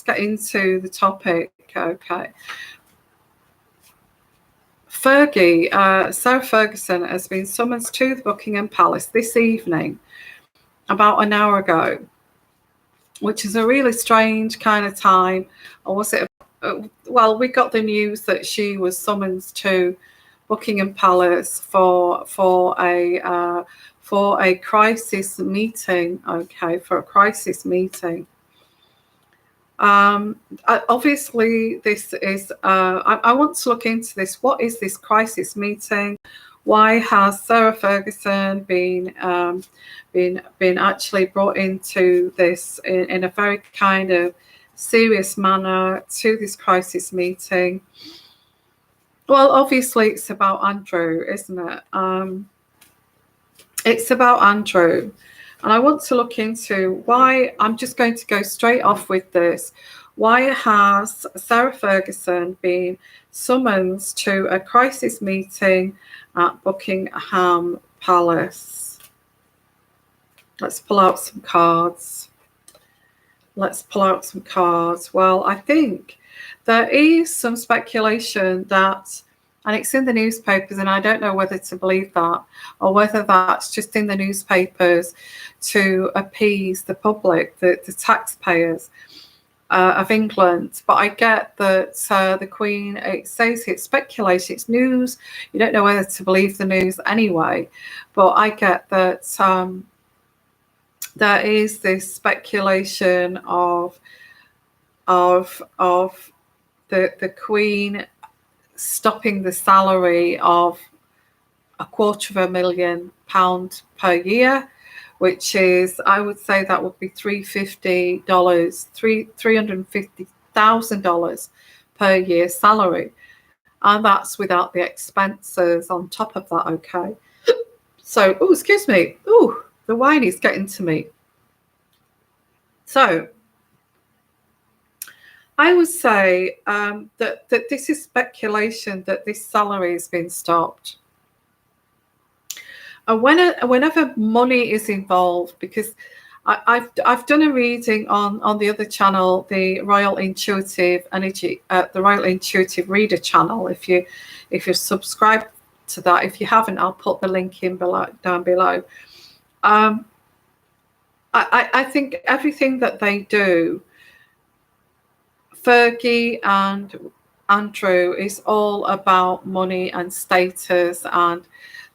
get into the topic. Okay. Sarah Ferguson has been summoned to the Buckingham Palace this evening, about an hour ago, which is a really strange kind of time. Or was it? Well, we got the news that she was summoned to Buckingham Palace for a crisis meeting. Okay, for a crisis meeting. Obviously, this is. I want to look into this. What is this crisis meeting? Why has Sarah Ferguson been actually brought into this in a very kind of serious manner to this crisis meeting? Well, obviously, it's about Andrew, isn't it? It's about Andrew. And I want to look into why. I'm just going to go straight off with this. Why has Sarah Ferguson been summoned to a crisis meeting at Buckingham Palace? Let's pull out some cards. Well, I think there is some speculation that, and it's in the newspapers, and I don't know whether to believe that or whether that's just in the newspapers to appease the public, the taxpayers of England. But I get that the Queen, it says it's speculation, it's news. You don't know whether to believe the news anyway. But I get that there is this speculation of the Queen stopping the salary of £250,000 per year, which is, I would say that would be $350,000 per year salary, and that's without the expenses on top of that. Okay, so excuse me, the wine is getting to me. So I would say that this is speculation that this salary has been stopped. And whenever money is involved, because I've done a reading on the other channel, the Royal Intuitive Energy, the Royal Intuitive Reader channel. If you're subscribed to that, if you haven't, I'll put the link in down below. I think everything that they do, Fergie and Andrew, is all about money and status, and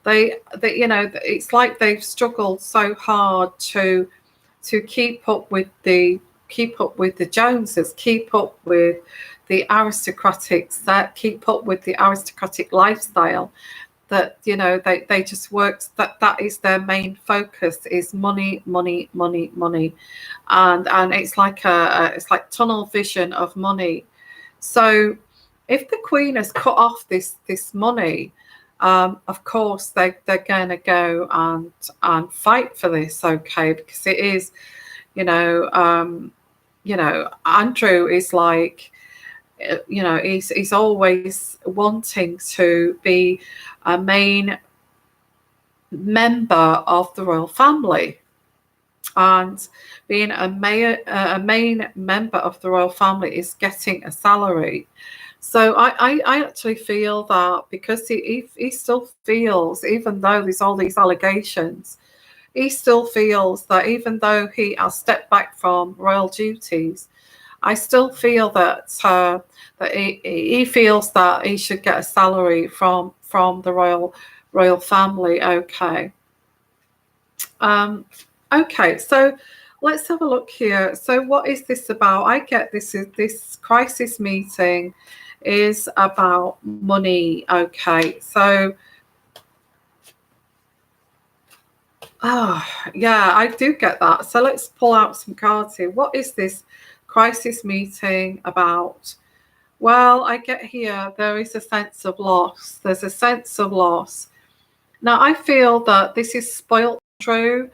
they it's like they've struggled so hard to keep up with the Joneses, keep up with the aristocratics, that keep up with the aristocratic lifestyle, that they just work, that is their main focus, is money, and it's like it's like tunnel vision of money. So if the Queen has cut off this money, of course they're gonna go and fight for this, okay, because it is, Andrew is like, he's always wanting to be a main member of the royal family, and being a main member of the royal family is getting a salary. So I actually feel that, because he still feels, even though there's all these allegations, he still feels that even though he has stepped back from royal duties, I still feel that he feels that he should get a salary from the royal family. Okay. Okay, so let's have a look here. So what is this about? I get this crisis meeting is about money. Okay, so yeah, I do get that. So let's pull out some cards here. What is this crisis meeting about? Well, I get here there is a sense of loss. There's a sense of loss. Now I feel that this is spoilt Andrew.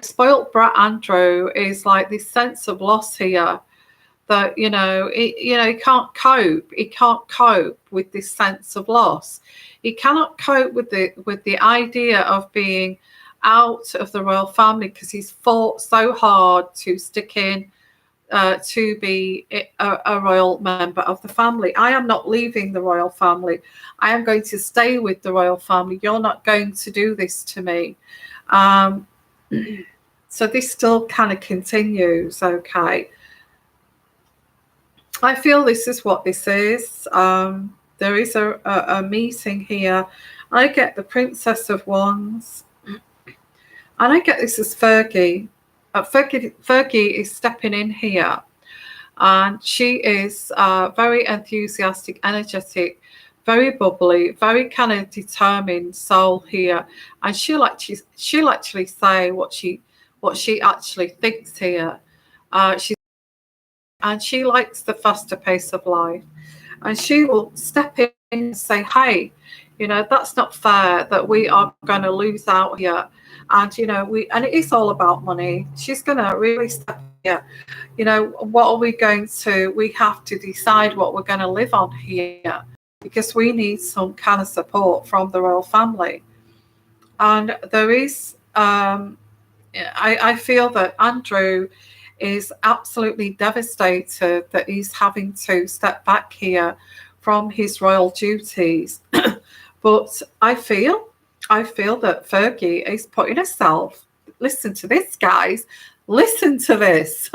Spoilt brat Andrew is like this sense of loss here, that he can't cope. He can't cope with this sense of loss. He cannot cope with the idea of being out of the royal family, because he's fought so hard to stick in to be a royal member of the family. I am not leaving the royal family. I am going to stay with the royal family. You're not going to do this to me. So this still kind of continues. Okay. I feel this is what this is. There is a meeting here. I get the Princess of Wands. And I get this as Fergie. Fergie is stepping in here. And she is very enthusiastic, energetic, very bubbly, very kind of determined soul here. And she'll actually say what she actually thinks here. She likes the faster pace of life. And she will step in and say, hey, that's not fair that we are going to lose out here. And, and it is all about money. She's going to really step here. What are we going to, we have to decide what we're going to live on here, because we need some kind of support from the royal family. And there is, I feel that Andrew is absolutely devastated that he's having to step back here from his royal duties. But I feel that Fergie is putting herself, listen to this, guys, listen to this.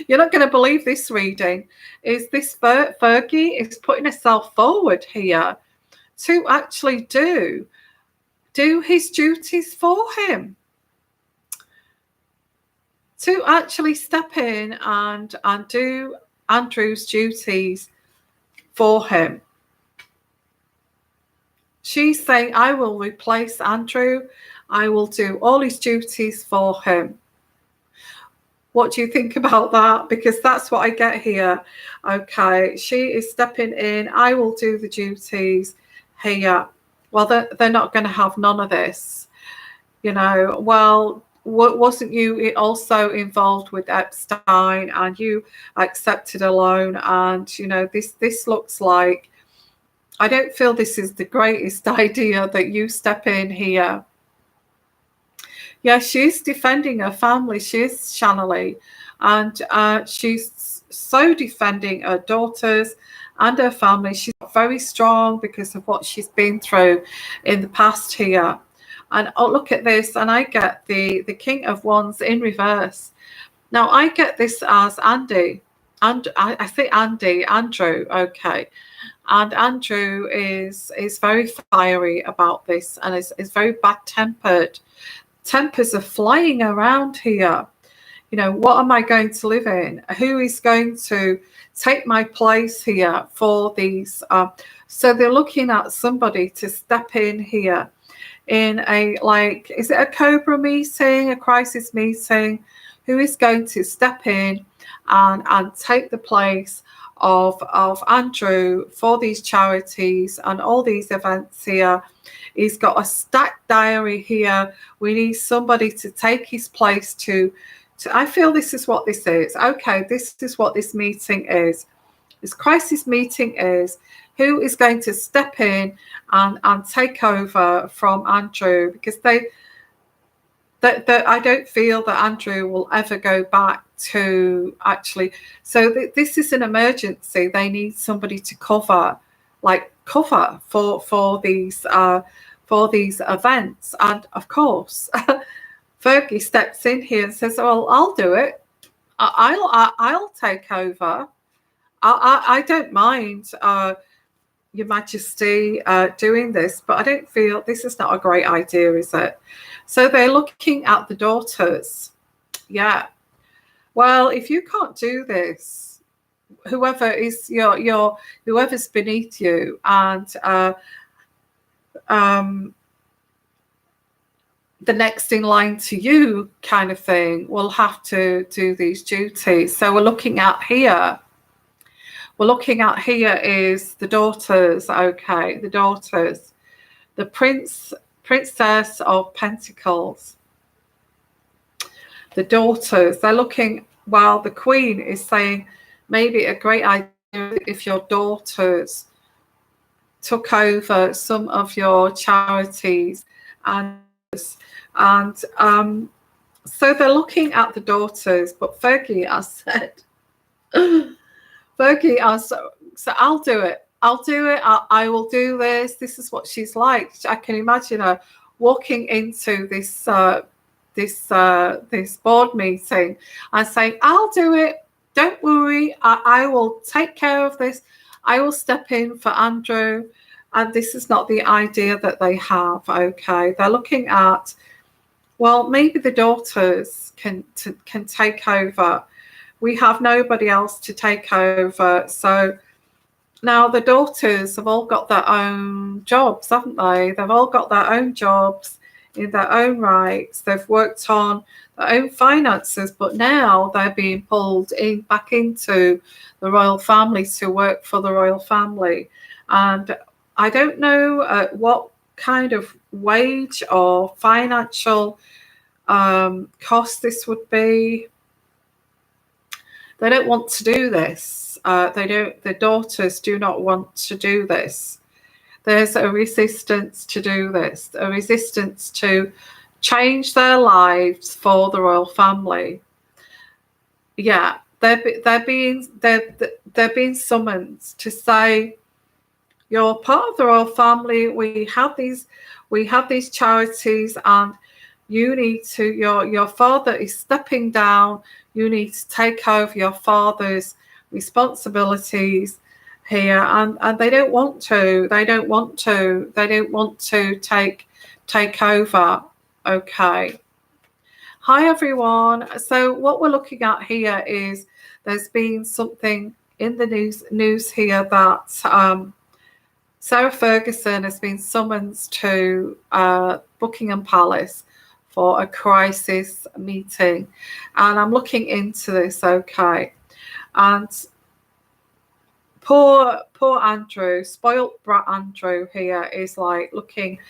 You're not going to believe this reading. Is this Fergie is putting herself forward here to actually do his duties for him. To actually step in and do Andrew's duties for him. She's saying, I will replace Andrew. I will do all his duties for him. What do you think about that? Because that's what I get here. Okay, she is stepping in. I will do the duties here. Well, they're not going to have none of this. Well, wasn't you also involved with Epstein, and you accepted a loan? And this looks like, I don't feel this is the greatest idea that you step in here. Yeah, she's defending her family. She is Shanalee, and she's so defending her daughters and her family. She's very strong because of what she's been through in the past here. And oh, look at this, and I get the King of Wands in reverse. Now I get this as Andy, and I say Andrew. Okay, and Andrew is very fiery about this, and is very bad-tempered. Tempers are flying around here. What am I going to live in? Who is going to take my place here for these? So they're looking at somebody to step in here in a, like, is it a Cobra meeting, a crisis meeting? Who is going to step in and take the place of Andrew for these charities and all these events here? He's got a stacked diary here. We need somebody to take his place to I feel this is what this is. Okay, this is what this meeting is. This crisis meeting is. Who is going to step in and take over from Andrew? Because I don't feel that Andrew will ever go back to actually. So this is an emergency. They need somebody to cover for these events. And of course, Fergie steps in here and says, "Well, I'll do it. I'll take over. I don't mind, Your Majesty, doing this, but I don't feel this is not a great idea, is it?" So they're looking at the daughters. Yeah. Well, if you can't do this, whoever is whoever's beneath you, and the next in line to you, kind of thing, will have to do these duties. So we're looking at here. Is the daughters. Okay, the daughters, the Princess of Pentacles. The daughters, they're looking, while the Queen is saying maybe a great idea if your daughters took over some of your charities, and So they're looking at the daughters, but Fergie has said, Fergie has, so I'll do it. I'll do it. I will do this. This is what she's like. I can imagine her walking into this board meeting and saying, "I'll do it. Don't worry. I will take care of this. I will step in for Andrew." And this is not the idea that they have. Okay, they're looking at, well, maybe the daughters can take over. We have nobody else to take over. So now the daughters have all got their own jobs, haven't they? They've all got their own jobs in their own rights. They've worked on their own finances, but now they're being pulled back into the royal family to work for the royal family. And I don't know what kind of wage or financial cost this would be. They don't want to do this. The daughters do not want to do this. There's a resistance to do this, a resistance to change their lives for the royal family. Yeah, they're being summoned to say, you're part of the royal family. We have these charities, and you need to. Your father is stepping down. You need to take over your father's responsibilities here, and they don't want to. They don't want to take over. Okay. Hi everyone. So what we're looking at here is there's been something in the news here that Sarah Ferguson has been summoned to Buckingham Palace for a crisis meeting, and I'm looking into this. Okay, and poor Andrew, spoilt brat Andrew here is like looking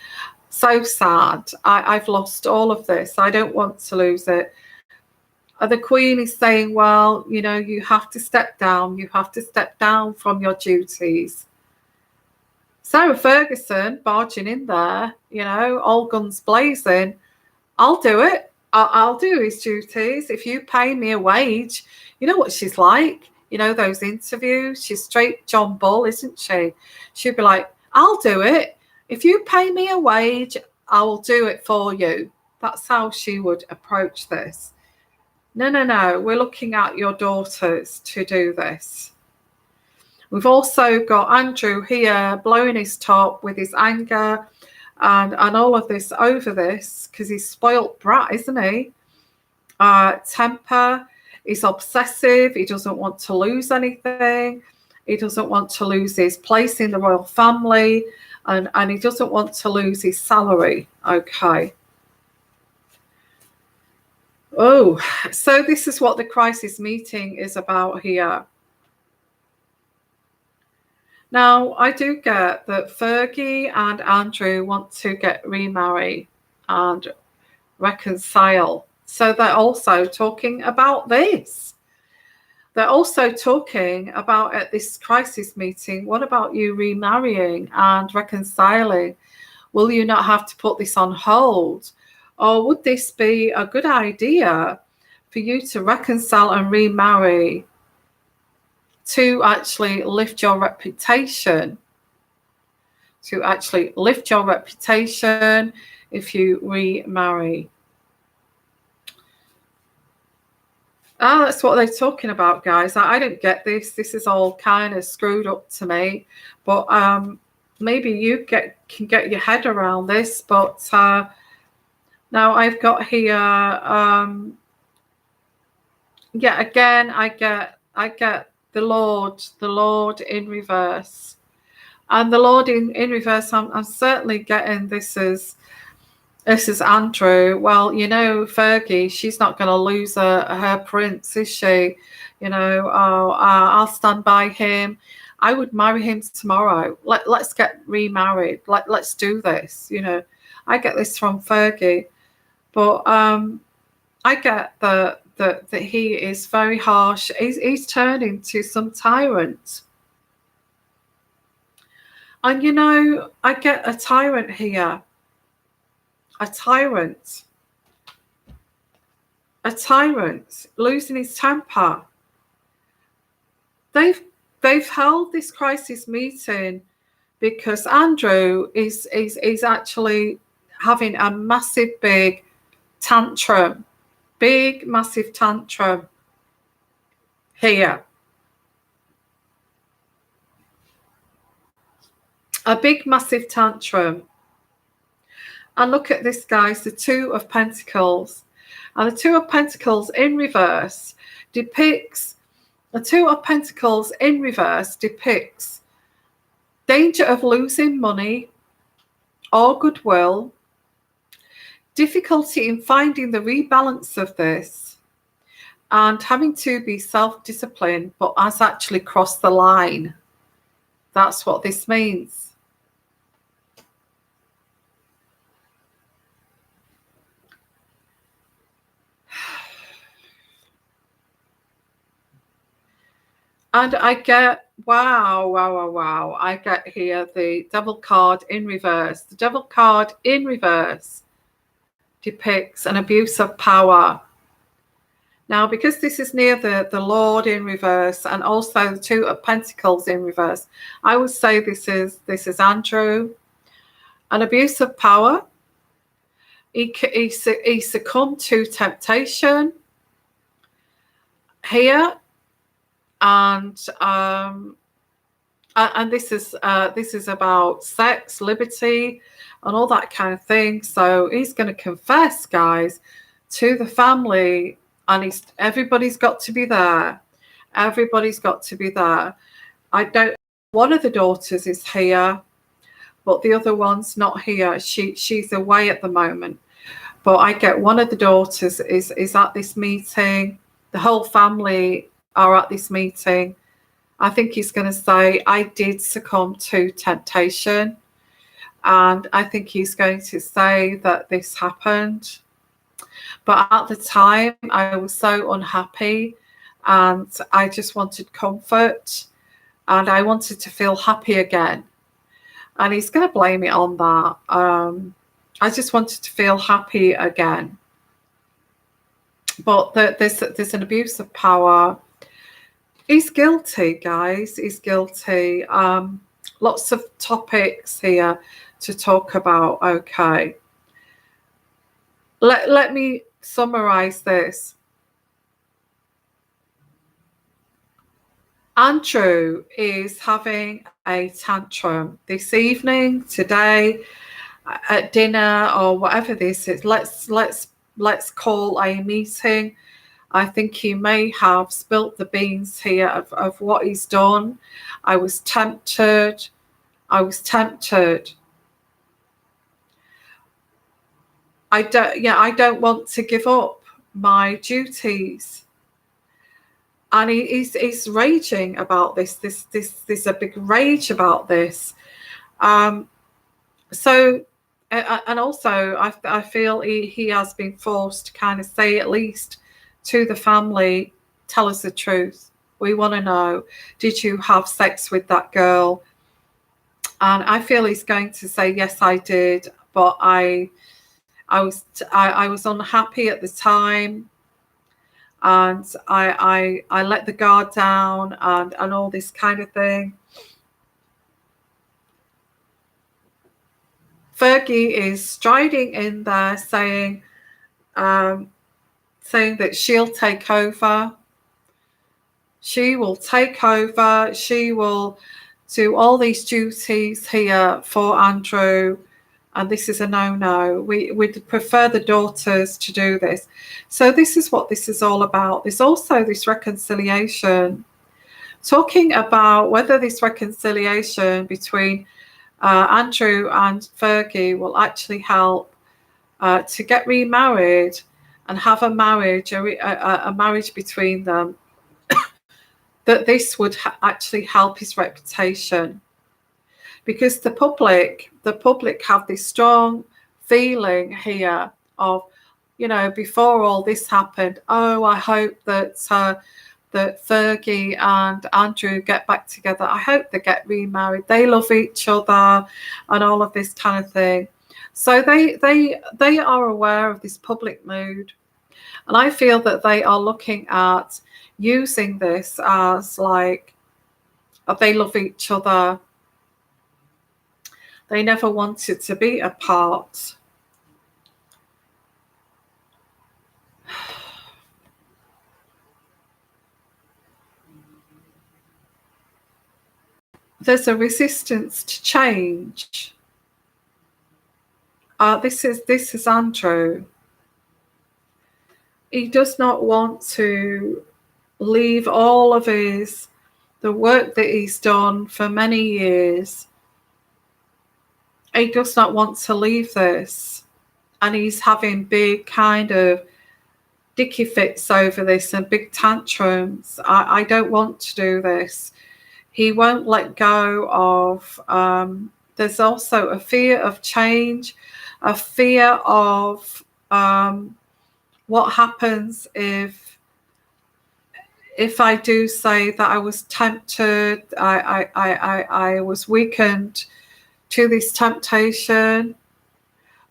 so sad. I've lost all of this. I don't want to lose it. The Queen is saying, well, you have to step down. You have to step down from your duties. Sarah Ferguson barging in there, all guns blazing. I'll do it. I'll do his duties. If you pay me a wage, you know what she's like. Those interviews. She's straight John Bull, isn't she? She'd be like, I'll do it. If you pay me a wage, I will do it for you. That's how she would approach this. No. We're looking at your daughters to do this. We've also got Andrew here blowing his top with his anger and all of this over this, because he's spoilt brat, isn't he? Temper. He's obsessive. He doesn't want to lose anything. He doesn't want to lose his place in the royal family, and he doesn't want to lose his salary. Okay. Oh, so this is what the crisis meeting is about here. Now, I do get that Fergie and Andrew want to get remarried and reconcile. So they're also talking about this. They're also talking about, at this crisis meeting, what about you remarrying and reconciling? Will you not have to put this on hold? Or would this be a good idea for you to reconcile and remarry to actually lift your reputation? To actually lift your reputation if you remarry. That's what they're talking about, guys. I don't get this. This is all kind of screwed up to me. But maybe you can get your head around this. But now I've got here. Yeah, again, I get the Lord in reverse, and the Lord in reverse. I'm certainly getting this is Andrew. Well, Fergie, she's not going to lose her prince, is she? I'll stand by him. I would marry him tomorrow. Let's get remarried. Let's do this. I get this from Fergie, but I get that he is very harsh. He's turned into some tyrant. And I get a tyrant here. A tyrant. a tyrant, losing his temper. They've held this crisis meeting because Andrew is actually having a massive big tantrum, big massive tantrum here. A big massive tantrum. And look at this, guys, the Two of Pentacles. And the Two of Pentacles in reverse depicts, the Two of Pentacles in reverse depicts danger of losing money or goodwill, difficulty in finding the rebalance of this, and having to be self-disciplined, but has actually crossed the line. That's what this means. And I get, wow. I get here the Devil card in reverse. The Devil card in reverse depicts an abuse of power. Now, because this is near the Lord in reverse and also the Two of Pentacles in reverse, I would say this is Andrew. An abuse of power. He succumbed to temptation here. And this is about sex, liberty, and all that kind of thing. So he's going to confess, guys, to the family, and everybody's got to be there. Everybody's got to be there. One of the daughters is here, but the other one's not here. She's away at the moment. But I get one of the daughters is at this meeting. The whole family are at this meeting. I think he's going to say, I did succumb to temptation. And I think he's going to say that this happened. But at the time, I was so unhappy and I just wanted comfort and I wanted to feel happy again. And he's going to blame it on that. I just wanted to feel happy again. But there's an abuse of power. He's guilty, guys. He's guilty. Lots of topics here to talk about. Okay. Let me summarize this. Andrew is having a tantrum this evening, today, at dinner, or whatever this is. Let's call a meeting. I think he may have spilt the beans here of what he's done. I was tempted. I don't want to give up my duties. And he's raging about this. There's a big rage about this. So, and also I feel he has been forced to kind of say, at least to the family, tell us the truth. We want to know, did you have sex with that girl? And I feel he's going to say, yes, I did, but I was unhappy at the time, and I let the guard down and all this kind of thing. Fergie is striding in there saying that she'll take over. She will take over. She will do all these duties here for Andrew. And this is a no-no. We'd prefer the daughters to do this. So this is what this is all about. There's also this reconciliation. Talking about whether this reconciliation between Andrew and Fergie will actually help to get remarried and have a marriage, a marriage between them, that this would actually help his reputation. Because the public have this strong feeling here of, before all this happened, oh, I hope that that Fergie and Andrew get back together. I hope they get remarried. They love each other and all of this kind of thing. So they are aware of this public mood. And I feel that they are looking at using this as like, they love each other. They never wanted to be apart. There's a resistance to change. This is Andrew. He does not want to leave all of the work that he's done for many years. He does not want to leave this, and he's having big kind of dicky fits over this and big tantrums. I don't want to do this. He won't let go of, there's also a fear of change, a fear of what happens if I do say that I was tempted, I was weakened to this temptation.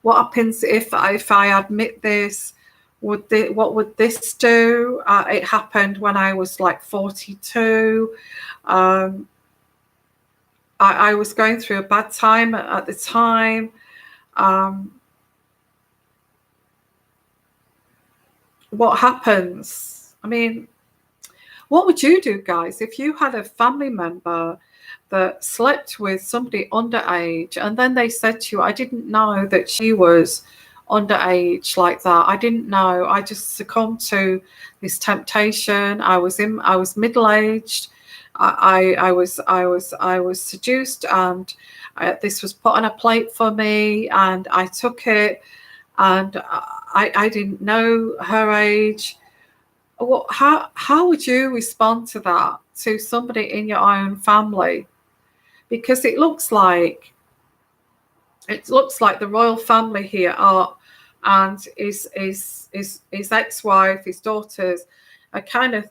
What happens if I admit this? What would this do? It happened when I was like 42. I was going through a bad time at the time. What happens? I mean, what would you do, guys, if you had a family member that slept with somebody underage and then they said to you, I didn't know that she was underage like that. I didn't know. I just succumbed to this temptation. I was middle-aged. I was seduced, and this was put on a plate for me, and I took it, and I didn't know her age. Well, how would you respond to that, to somebody in your own family? Because it looks like the royal family here are, and his ex-wife, his daughters, are kind of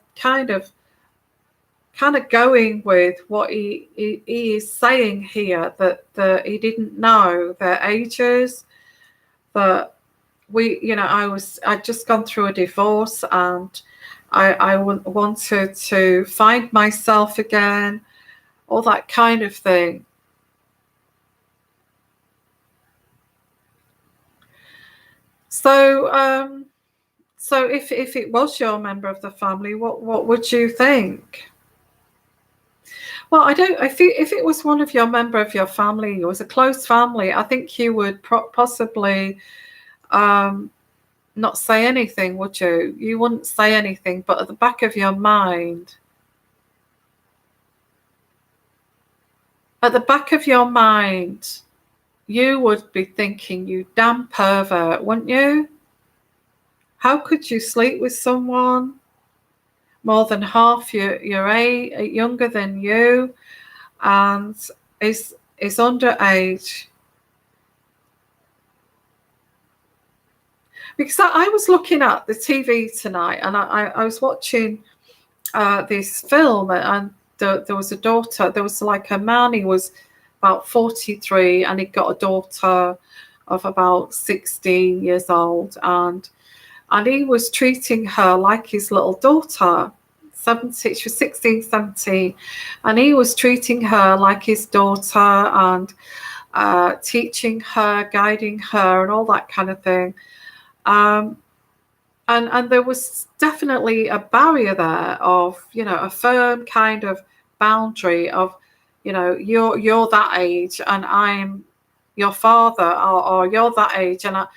going with what he is saying here, that he didn't know their ages. But I'd just gone through a divorce, and I wanted to find myself again, all that kind of thing. So so if it was your member of the family, what would you think? Well, if it was one of your member of your family, it was a close family, I think you would possibly not say anything, would you? You wouldn't say anything, but at the back of your mind, you would be thinking, you damn pervert, wouldn't you? How could you sleep with someone more than half your age, younger than you, and is underage? Because I was looking at the TV tonight, and I was watching this film, and there was a daughter. There was like a man. He was about 43, and he got a daughter of about 16 years old, and he was treating her like his little daughter. 17, she was 16, 17, and he was treating her like his daughter, and teaching her, guiding her, and all that kind of thing. And there was definitely a barrier there of, a firm kind of boundary of, you're that age and I'm your father, or you're that age, and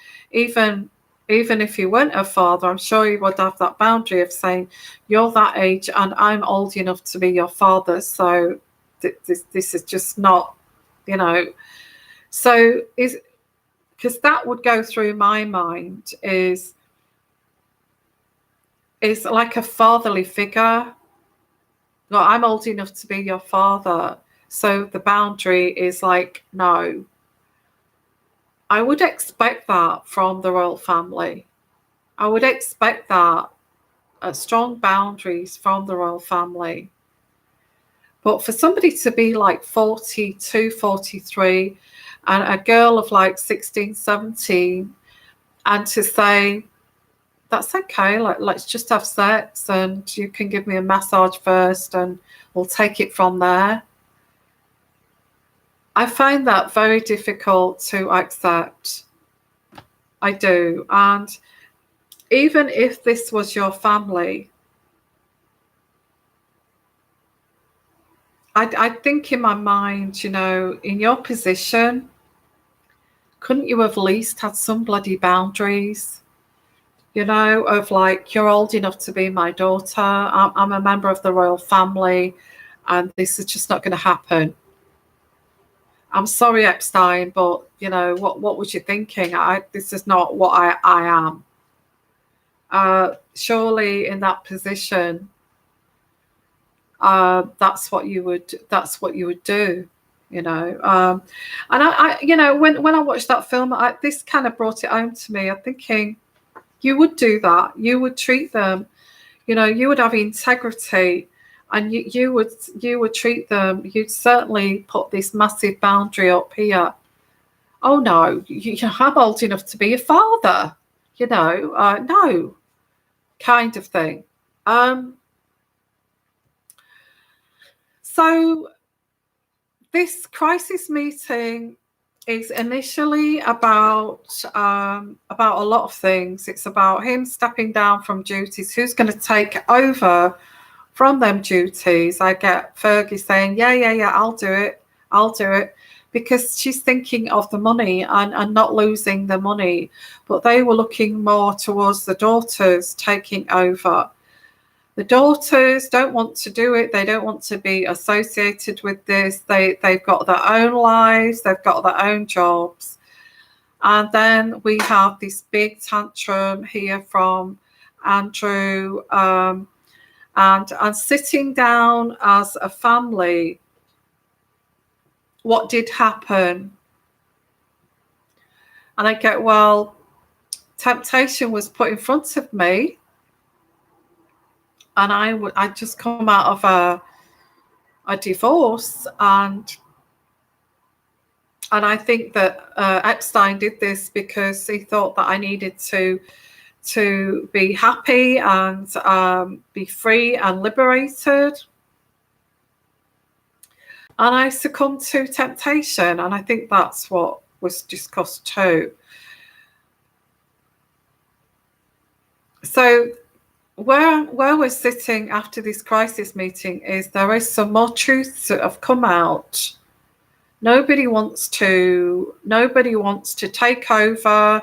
even if you weren't a father, I'm sure you would have that boundary of saying, you're that age and I'm old enough to be your father, so this is just not, so because that would go through my mind, is like a fatherly figure. Well, I'm old enough to be your father, so the boundary is like, no. I would expect that from the royal family. I would expect that, strong boundaries from the royal family. But for somebody to be like 42, 43, and a girl of like 16, 17, and to say that's okay. Like, let's just have sex, and you can give me a massage first, and we'll take it from there. I find that very difficult to accept. I do. And even if this was your family, I think in my mind, you know, in your position, couldn't you have at least had some bloody boundaries? You know, of like, you're old enough to be my daughter. I'm a member of the royal family, and this is just not going to happen. I'm sorry, Epstein, but you know what was you thinking? This is not what I am. Surely, in that position, that's what you would do. You know, and you know, when I watched that film, this kind of brought it home to me. I'm thinking, you would do that. You would treat them. You know, you would have integrity, and you would treat them. You'd certainly put this massive boundary up here. Oh no, I'm old enough to be a father. You know, no, kind of thing. So this crisis meeting is initially about a lot of things. It's about him stepping down from duties. Who's going to take over from them duties? I get Fergie saying, yeah, I'll do it, because she's thinking of the money and not losing the money. But they were looking more towards the daughters taking over. The daughters don't want to do it. They don't want to be associated with this. They've got their own lives. They've got their own jobs. And then we have this big tantrum here from Andrew, and sitting down as a family. What did happen? And I get, well, temptation was put in front of me. And I just come out of a divorce, and I think that Epstein did this because he thought that I needed to be happy and be free and liberated. And I succumbed to temptation, and I think that's what was discussed too. So where we're sitting after this crisis meeting is there is some more truths that have come out. Nobody wants to take over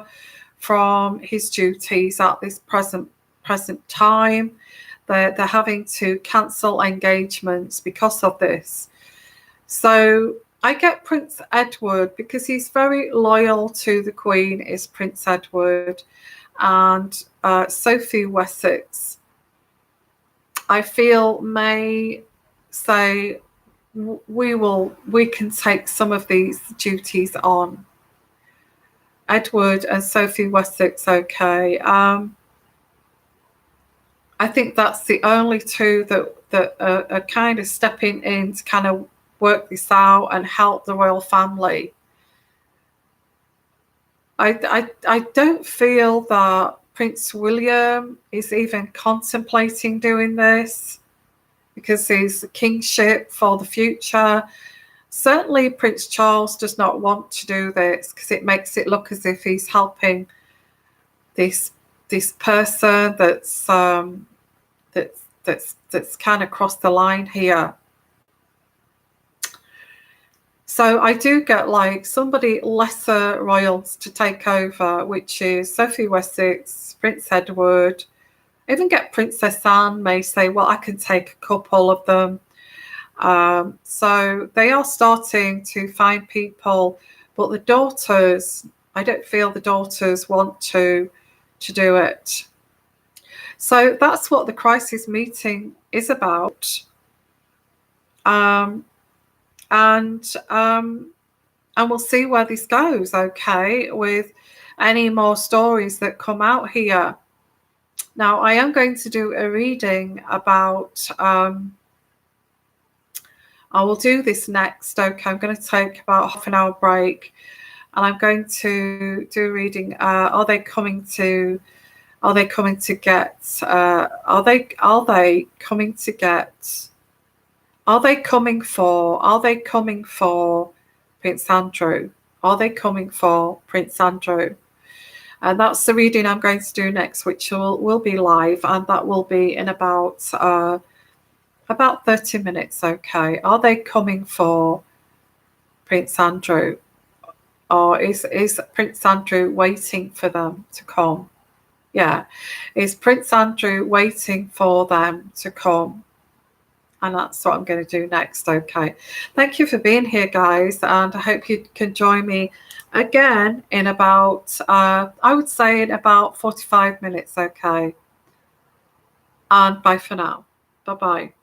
from his duties at this present time. They're having to cancel engagements because of this. So I get Prince Edward, because he's very loyal to the Queen, is Prince Edward, and Sophie Wessex, I feel, may say, we can take some of these duties on. Edward and Sophie Wessex, okay. I think that's the only two that are kind of stepping in to kind of work this out and help the royal family. I don't feel that Prince William is even contemplating doing this, because he's the kingship for the future. Certainly Prince Charles does not want to do this, because it makes it look as if he's helping this person that's kind of crossed the line here. So I do get like somebody lesser royals to take over, which is Sophie Wessex, Prince Edward. I even get Princess Anne may say, well, I can take a couple of them. So they are starting to find people, but the daughters, I don't feel the daughters want to do it. So that's what the crisis meeting is about. And we'll see where this goes, okay, with any more stories that come out here. Now, I am going to do a reading about, I will do this next, okay. I'm going to take about half an hour break, and I'm going to do a reading. Are they coming to Are they coming to get? Are they coming to get? Are they coming for? Are they coming for Prince Andrew? Are they coming for Prince Andrew? And that's the reading I'm going to do next, which will be live, and that will be in about 30 minutes. Okay. Are they coming for Prince Andrew, or is Prince Andrew waiting for them to come? Yeah, is Prince Andrew waiting for them to come? And that's what I'm going to do next. Okay. Thank you for being here, guys. And I hope you can join me again in about, I would say in about 45 minutes. Okay. And bye for now. Bye-bye.